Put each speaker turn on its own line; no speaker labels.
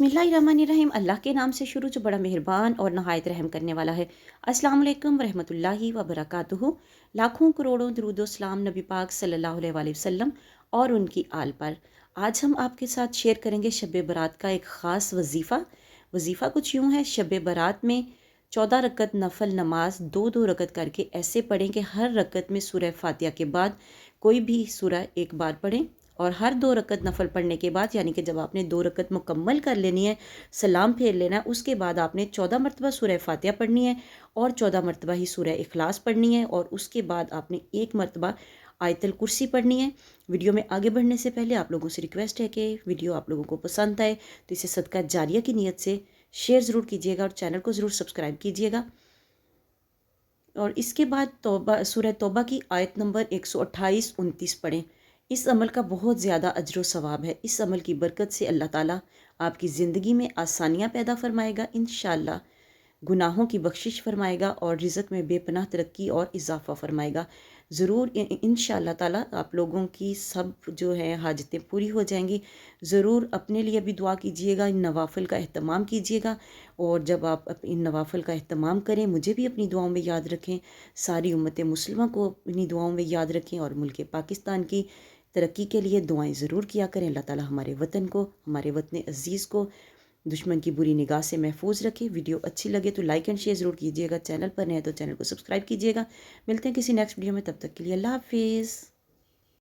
बिस्मिल्लाहिर्रहमानिर्रहीम। अल्लाह के नाम से शुरू जो बड़ा मेहरबान और नहायत रहम करने वाला है। अस्सलाम वालेकुम रहमतुल्लाहि व बरकातुहू। लाखों करोड़ों दरूद व सलाम नबी पाक सल्लल्लाहु अलैहि वसल्लम और उनकी आल पर। आज हम आपके साथ शेयर करेंगे शब बारात का एक ख़ास वजीफ़ा। वजीफ़ा कुछ यूँ है, शब बारात में 14 रकत नफल नमाज दो दो रकत करके ऐसे पढ़ें कि हर रकत में सूरह फातिहा के बाद कोई भी सूरह एक बार पढ़ें, और हर दो रकत नफल पढ़ने के बाद, यानी कि जब आपने दो रकत मुकम्मल कर लेनी है, सलाम फेर लेना है, उसके बाद आपने 14 मरतबा सूरह फातिहा पढ़नी है और 14 मरतबा ही सूरह इखलास पढ़नी है, और उसके बाद आपने एक मरतबा आयतल कुर्सी पढ़नी है। वीडियो में आगे बढ़ने से पहले आप लोगों से रिक्वेस्ट है कि वीडियो आप लोगों को पसंद आए तो इसे सदका जारिया की नीयत से शेयर ज़रूर कीजिएगा और चैनल को ज़रूर सब्सक्राइब कीजिएगा। और इसके बाद तौबा, सूरह तौबा की आयत नंबर 128-29 पढ़ें। इस अमल का बहुत ज़्यादा अजर व सवाब है। इस अमल की बरकत से अल्लाह ताला आपकी ज़िंदगी में आसानियाँ पैदा फरमाएगा, इंशाअल्लाह गुनाहों की बख्शिश फरमाएगा और रिज़्क़ में बेपनाह तरक्की और इजाफ़ा फरमाएगा। ज़रूर इंशाअल्लाह ताला आप लोगों की सब जो है हाजतें पूरी हो जाएंगी। ज़रूर अपने लिए भी दुआ कीजिएगा, इन नवाफ़िल का अहतमाम कीजिएगा, और जब आप इन नवाफ़िल का अहतमाम करें मुझे भी अपनी दुआओं में याद रखें, सारी उम्मत मुस्लिमा को अपनी दुआओं में याद रखें, और मुल्क पाकिस्तान की तरक्की के लिए दुआएं ज़रूर किया करें। अल्लाह ताला हमारे वतन को, हमारे वतन अज़ीज़ को दुश्मन की बुरी निगाह से महफूज रखे। वीडियो अच्छी लगे तो लाइक एंड शेयर ज़रूर कीजिएगा। चैनल पर नए हैं तो चैनल को सब्सक्राइब कीजिएगा। मिलते हैं किसी नेक्स्ट वीडियो में, तब तक के लिए अल्लाह हाफिज़।